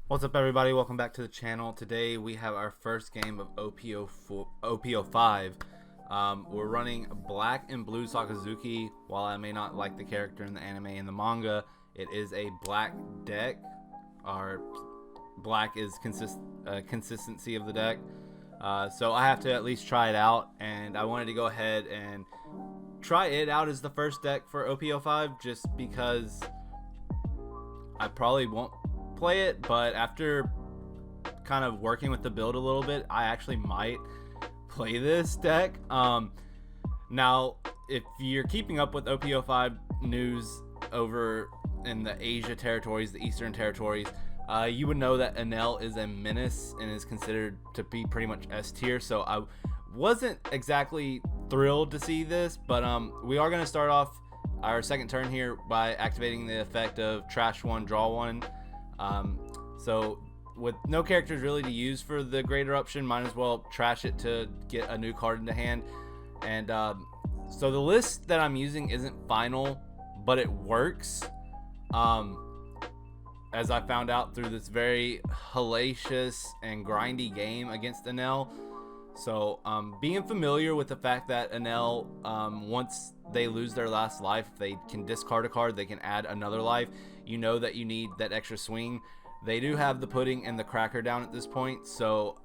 What's up, everybody? Welcome back to the channel. Today we have our first game of OP-05. We're running Black and Blue Sakazuki. While I may not like the character in the anime and the manga, it is a black deck. Our black is consistency of the deck. So I have to at least try it out, and I wanted to go ahead and try it out as the first deck for OP-05 just because I probably won't play it, but after kind of working with the build a little bit, I actually might play this deck. Now, if you're keeping up with OP-05 news over in the Asia territories, the Eastern territories, you would know that Enel is a menace and is considered to be pretty much S tier. So I wasn't exactly thrilled to see this, but we are going to start off our second turn here by activating the effect of trash one, draw one. So with no characters really to use for the great eruption, might as well trash it to get a new card into hand. And so the list that I'm using isn't final, but it works, as I found out through this very hellacious and grindy game against Enel. So being familiar with the fact that Enel, once they lose their last life, they can discard a card, they can add another life. You know that you need that extra swing. They do have the pudding and the cracker down at this point, so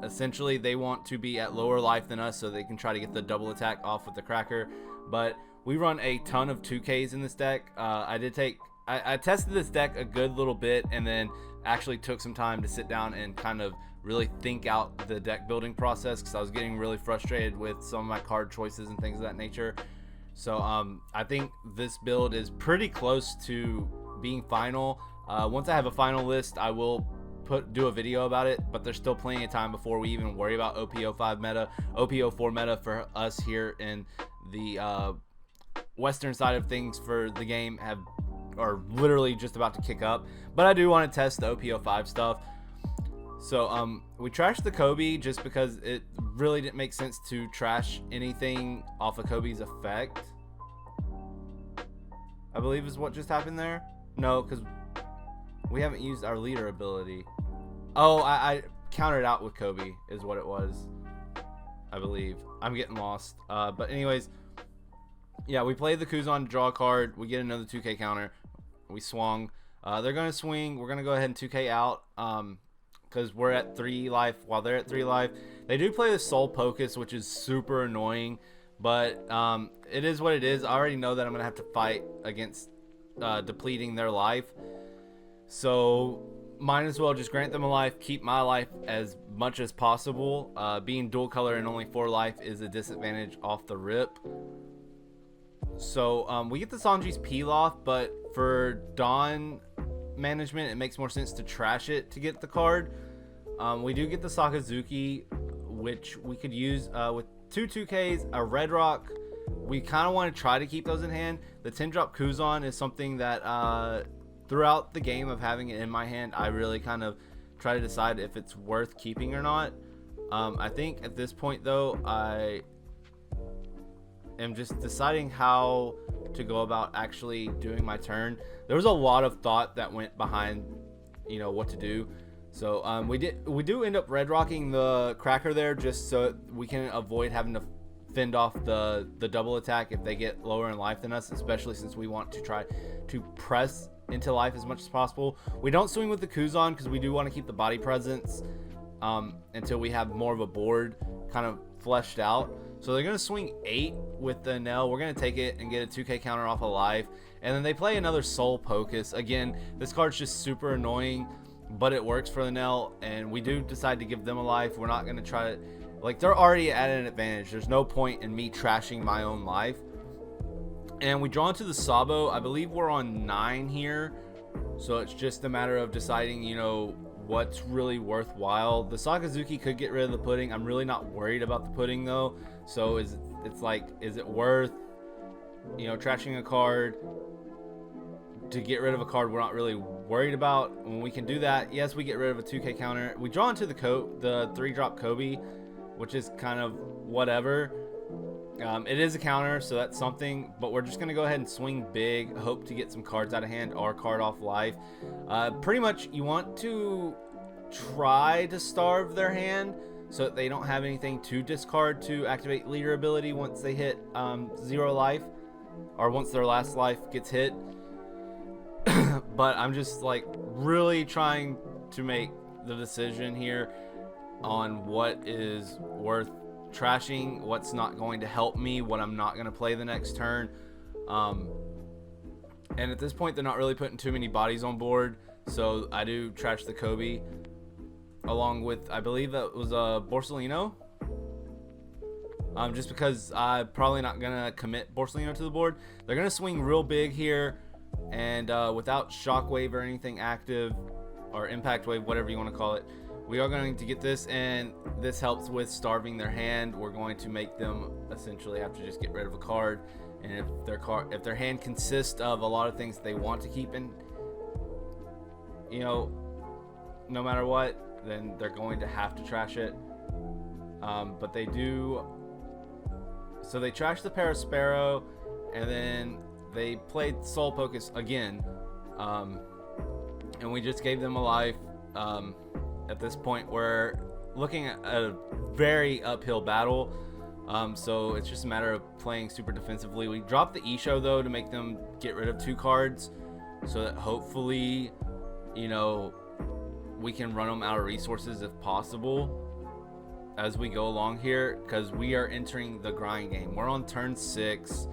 essentially they want to be at lower life than us so they can try to get the double attack off with the cracker. But we run a ton of 2Ks in this deck. I tested this deck a good little bit and then actually took some time to sit down and kind of really think out the deck building process, because I was getting really frustrated with some of my card choices and things of that nature. So I think this build is pretty close to being final. Once I have a final list, I will do a video about it, but there's still plenty of time before we even worry about OP-05 meta. OP-04 meta for us here in the western side of things for the game are literally just about to kick up, but I do want to test the OP-05 stuff. So we trashed the Kobe just because it really didn't make sense to trash anything off of Kobe's effect, I believe is what just happened there. No, because we haven't used our leader ability. Oh, I countered out with Kobe is what it was, I believe. I'm getting lost. But anyways, yeah, we played the Kuzan, draw a card, we get another 2K counter, we swung. They're going to swing, we're going to go ahead and 2K out, because we're at 3 life while they're at 3 life. They do play the Soul Pocus, which is super annoying, but it is what it is. I already know that I'm going to have to fight against depleting their life, so might as well just grant them a life, keep my life as much as possible. Being dual color and only 4 life is a disadvantage off the rip. So we get the Sanji's Pilaf, but for Dawn management, it makes more sense to trash it to get the card. We do get the Sakazuki, which we could use with 2 2Ks, a Red Rock. We kind of want to try to keep those in hand. The 10-drop Kuzan is something that throughout the game of having it in my hand, I really kind of try to decide if it's worth keeping or not. I think at this point, though, I am just deciding how to go about actually doing my turn. There was a lot of thought that went behind, what to do. So we do end up red rocking the cracker there just so we can avoid having to fend off the double attack if they get lower in life than us, especially since we want to try to press into life as much as possible. We don't swing with the Kuzan because we do want to keep the body presence until we have more of a board kind of fleshed out. So they're going to swing 8 with the Enel. We're going to take it and get a 2K counter off of life. And then they play another Soul Pocus. Again, this card's just super annoying, but it works for the Enel. And we do decide to give them a life. We're not going to try to... Like, they're already at an advantage. There's no point in me trashing my own life. And we draw into the Sabo. I believe we're on 9 here. So it's just a matter of deciding, what's really worthwhile. The Sakazuki could get rid of the pudding. I'm really not worried about the pudding, though. So is it worth, trashing a card to get rid of a card we're not really worried about? When we can do that, yes, we get rid of a 2K counter. We draw into the 3-drop Kobe, which is kind of whatever. It is a counter, so that's something, but we're just going to go ahead and swing big, hope to get some cards out of hand or card off life. Pretty much, you want to try to starve their hand so that they don't have anything to discard to activate leader ability once they hit 0 life, or once their last life gets hit. But I'm just like really trying to make the decision here on what is worth trashing, what's not going to help me, what I'm not going to play the next turn. And at this point, they're not really putting too many bodies on board, so I do trash the Kobe along with, I believe that was a Borsellino, just because I'm probably not going to commit Borsellino to the board. They're going to swing real big here, and without Shockwave or anything active, or Impact Wave, whatever you want to call it, we are going to get this, and this helps with starving their hand. We're going to make them essentially have to just get rid of a card, and if their hand consists of a lot of things they want to keep in, you know, no matter what, then they're going to have to trash it. But they do. So they trash the Parasparrow, and then they played Soul Focus again, and we just gave them a life. At this point, we're looking at a very uphill battle, so it's just a matter of playing super defensively. We dropped the Isho though to make them get rid of 2 cards, so that hopefully, you know, we can run them out of resources if possible as we go along here, because we are entering the grind game. We're on turn 6.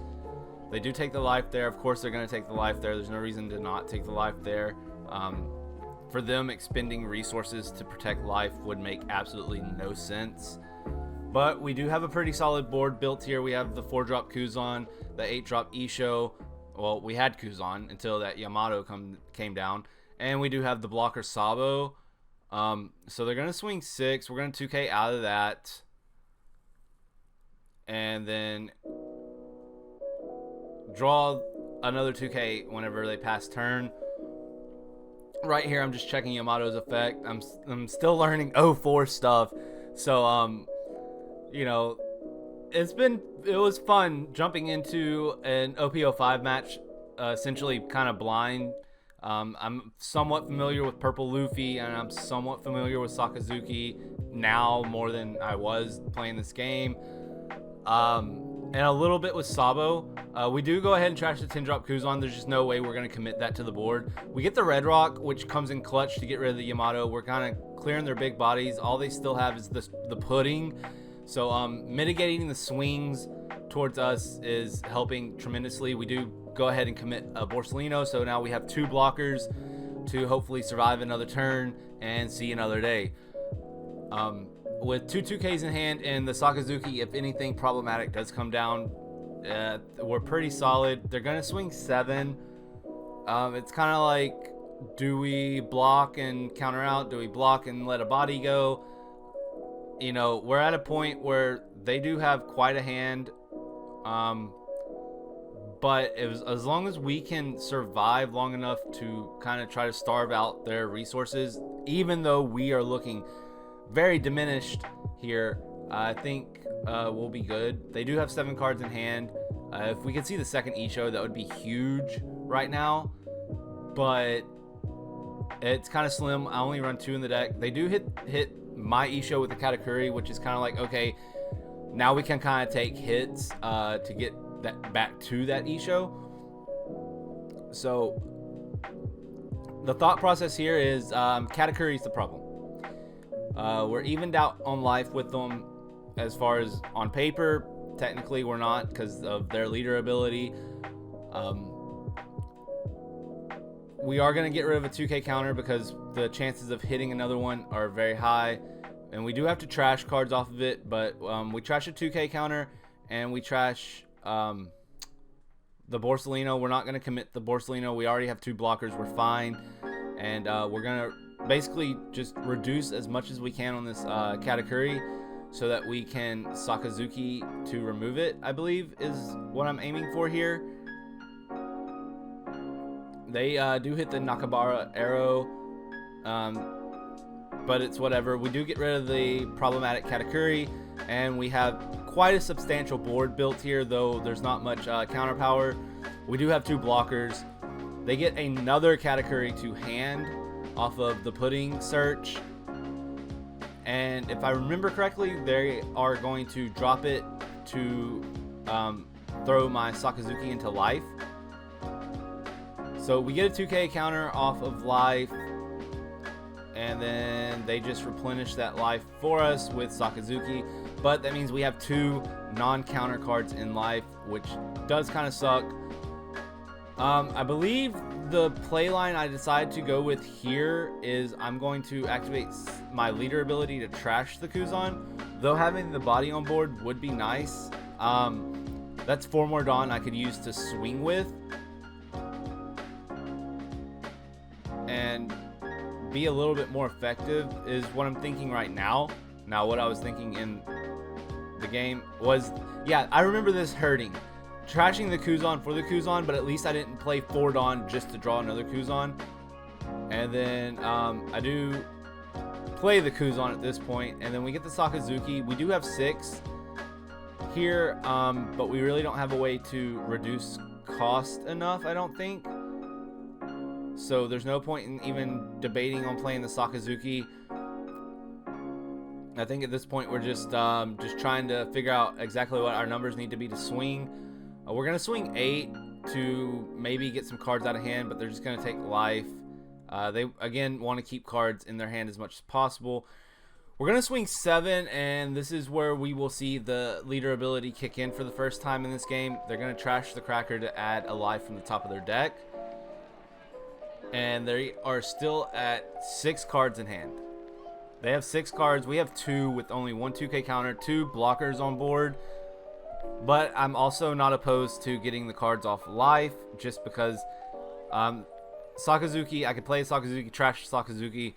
They do take the life there. Of course they're going to take the life there. There's no reason to not take the life there. For them, expending resources to protect life would make absolutely no sense. But we do have a pretty solid board built here. We have the 4-drop Kuzan, the 8-drop Isho. Well, we had Kuzan until that Yamato came down. And we do have the blocker Sabo. So they're going to swing 6. We're going to 2K out of that. And then draw another 2K whenever they pass turn. Right here, I'm just checking Yamato's effect. I'm still learning 04 stuff. So, you know, it was fun jumping into an OP-05 match, essentially kind of blind. I'm somewhat familiar with Purple Luffy, and I'm somewhat familiar with Sakazuki now more than I was playing this game. And a little bit with Sabo. We do go ahead and trash the 10-drop Kuzan. There's just no way we're going to commit that to the board. We get the Red Rock, which comes in clutch to get rid of the Yamato. We're kind of clearing their big bodies. All they still have is the pudding. So mitigating the swings towards us is helping tremendously. We do go ahead and commit a Borsellino, so now we have 2 blockers to hopefully survive another turn and see another day. With 2 2Ks in hand and the Sakazuki, if anything problematic does come down, we're pretty solid. They're gonna swing 7. It's kind of like, do we block and counter out? Do we block and let a body go? You know, we're at a point where they do have quite a hand, but as long as we can survive long enough to kind of try to starve out their resources, even though we are looking very diminished here, I think we'll be good. They do have 7 cards in hand. If we could see the second Isho, that would be huge right now, but it's kind of slim. I only run 2 in the deck. They do hit my Isho with the Katakuri, which is kind of like, okay, now we can kind of take hits to get that back to that Isho. So the thought process here is Katakuri is the problem. We're evened out on life with them as far as on paper. Technically we're not, because of their leader ability. We are going to get rid of a 2K counter because the chances of hitting another one are very high, and we do have to trash cards off of it, but we trash a 2K counter and we trash the Borsellino. We're not going to commit the Borsellino. We already have 2 blockers. We're fine, and we're going to basically just reduce as much as we can on this Katakuri so that we can Sakazuki to remove it, I believe is what I'm aiming for here. They do hit the Nakabara arrow, but it's whatever. We do get rid of the problematic Katakuri, and we have quite a substantial board built here, though there's not much counter power. We do have 2 blockers. They get another category to hand off of the pudding search. And if I remember correctly, they are going to drop it to throw my Sakazuki into life. So we get a 2k counter off of life, and then they just replenish that life for us with Sakazuki. But that means we have 2 non-counter cards in life, which does kind of suck. I believe the play line I decided to go with here is I'm going to activate my leader ability to trash the Kuzan. Though having the body on board would be nice. That's 4 more Dawn I could use to swing with and be a little bit more effective is what I'm thinking right now. Now what I was thinking in the game was, yeah, I remember this hurting. Trashing the Kuzan for the Kuzan, but at least I didn't play 4 Dawn just to draw another Kuzan. And then I do play the Kuzan at this point, and then we get the Sakazuki. We do have 6 here, but we really don't have a way to reduce cost enough, I don't think. So there's no point in even debating on playing the Sakazuki. I think at this point we're just trying to figure out exactly what our numbers need to be to swing. We're gonna swing 8 to maybe get some cards out of hand, but they're just gonna take life. They again want to keep cards in their hand as much as possible. We're gonna swing 7, and this is where we will see the leader ability kick in for the first time in this game. They're gonna trash the Cracker to add a life from the top of their deck, and they are still at 6 cards in hand. They have 6 cards. We have 2 with only 1 2k counter, 2 blockers on board. But I'm also not opposed to getting the cards off life, just because Sakazuki, I could play Sakazuki, trash Sakazuki,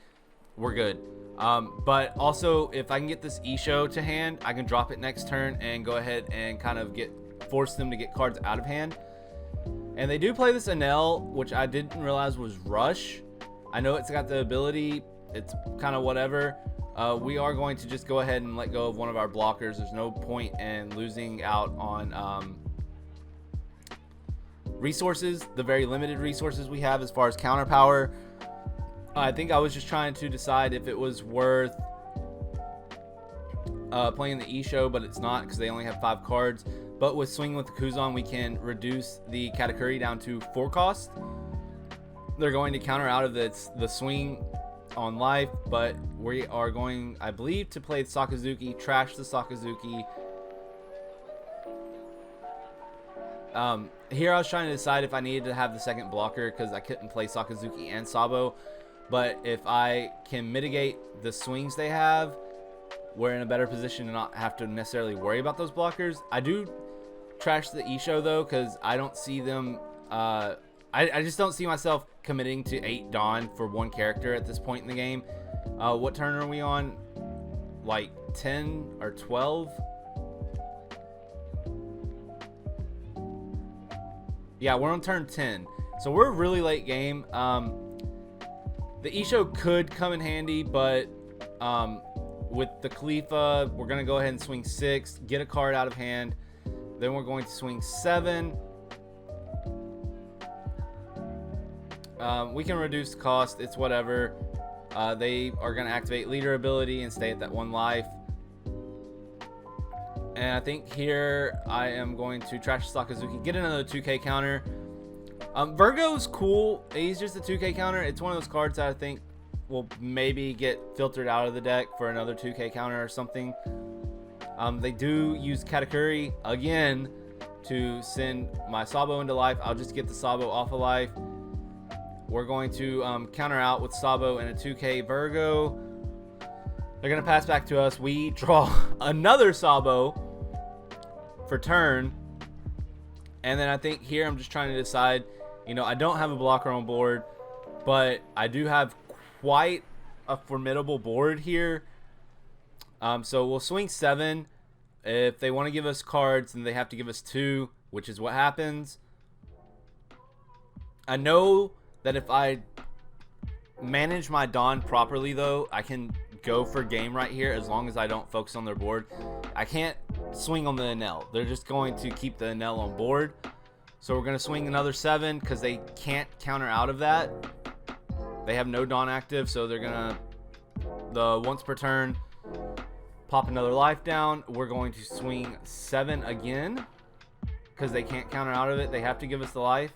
we're good. But also, if I can get this Isho to hand, I can drop it next turn and go ahead and kind of force them to get cards out of hand. And they do play this Enel, which I didn't realize was Rush. I know it's got the ability, it's kind of whatever. We are going to just go ahead and let go of one of our blockers. There's no point in losing out on resources, the very limited resources we have as far as counter power. I think I was just trying to decide if it was worth playing the Isho, but it's not because they only have 5 cards. But with swinging with the Kuzan, we can reduce the Katakuri down to 4 cost. They're going to counter out of the swing on life, but we are going, I believe, to play Sakazuki, trash the Sakazuki. Here I was trying to decide if I needed to have the second blocker because I couldn't play Sakazuki and Sabo, but if I can mitigate the swings they have, we're in a better position to not have to necessarily worry about those blockers. I do trash the Isho though, because I don't see them I just don't see myself committing to 8 Dawn for 1 character at this point in the game. What turn are we on? Like 10 or 12? Yeah, we're on turn 10. So we're really late game. The Isho could come in handy, but with the Khalifa, we're going to go ahead and swing 6, get a card out of hand. Then we're going to swing 7. We can reduce cost, it's whatever. They are going to activate leader ability and stay at that 1 life. And I think here I am going to trash Sakazuki, get another 2k counter. Virgo's cool, he's just a 2k counter. It's one of those cards that I think will maybe get filtered out of the deck for another 2k counter or something. They do use Katakuri again to send my Sabo into life. I'll just get the Sabo off of life. We're going to counter out with Sabo and a 2k Virgo. They're going to pass back to us. We draw another Sabo for turn. And then I think here I'm just trying to decide, you know, I don't have a blocker on board, but I do have quite a formidable board here. So we'll swing 7. If they want to give us cards, then they have to give us 2, which is what happens. I know that if I manage my Dawn properly, though, I can go for game right here as long as I don't focus on their board. I can't swing on the Enel. They're just going to keep the Enel on board. So we're going to swing another 7 because they can't counter out of that. They have no Dawn active, so they're going to, once per turn, pop another life down. We're going to swing 7 again because they can't counter out of it. They have to give us the life.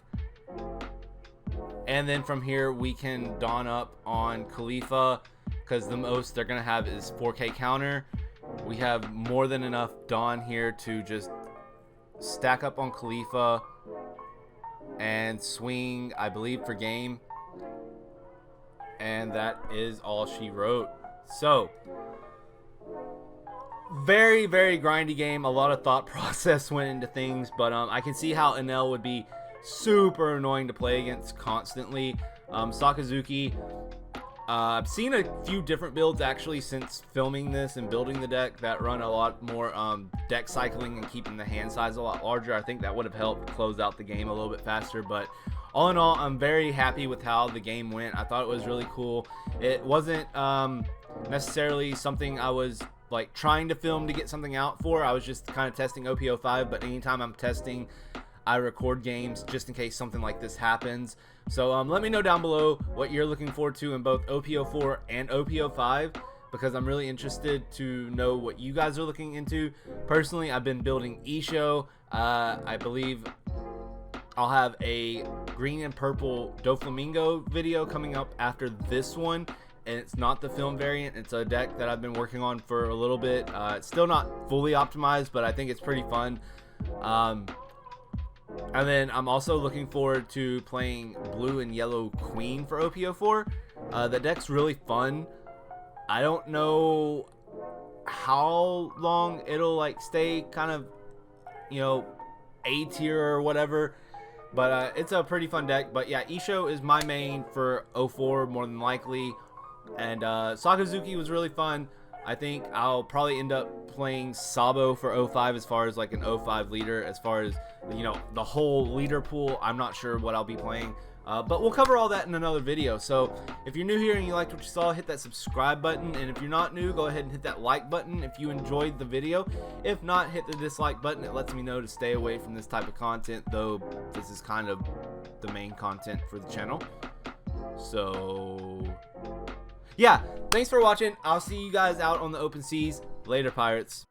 And then from here, we can Dawn up on Khalifa because the most they're going to have is 4K counter. We have more than enough Dawn here to just stack up on Khalifa and swing, I believe, for game. And that is all she wrote. So, very, very grindy game. A lot of thought process went into things, but I can see how Enel would be super annoying to play against constantly. Sakazuki, I've seen a few different builds actually since filming this and building the deck that run a lot more deck cycling and keeping the hand size a lot larger. I think that would have helped close out the game a little bit faster, but all in all, I'm very happy with how the game went. I thought it was really cool. It wasn't necessarily something I was like trying to film to get something out for. I was just kind of testing OP-05, but anytime I'm testing, I record games just in case something like this happens. So let me know down below what you're looking forward to in both OP-04 and OP-05, because I'm really interested to know what you guys are looking into. Personally, I've been building Isho. I believe I'll have a green and purple Doflamingo video coming up after this one, and it's not the film variant. It's a deck that I've been working on for a little bit. It's still not fully optimized, but I think it's pretty fun. And then I'm also looking forward to playing Blue and Yellow Queen for OP-04. The deck's really fun. I don't know how long it'll like stay kind of, you know, A tier or whatever, but it's a pretty fun deck. But yeah, Isho is my main for 04 more than likely, and Sakazuki was really fun. I think I'll probably end up playing Sabo for 05 as far as like an 05 leader. As far as, you know, the whole leader pool, I'm not sure what I'll be playing. But we'll cover all that in another video. So if you're new here and you liked what you saw, hit that subscribe button. And if you're not new, go ahead and hit that like button if you enjoyed the video. If not, hit the dislike button. It lets me know to stay away from this type of content, though this is kind of the main content for the channel. So yeah, thanks for watching. I'll see you guys out on the open seas. Later, pirates.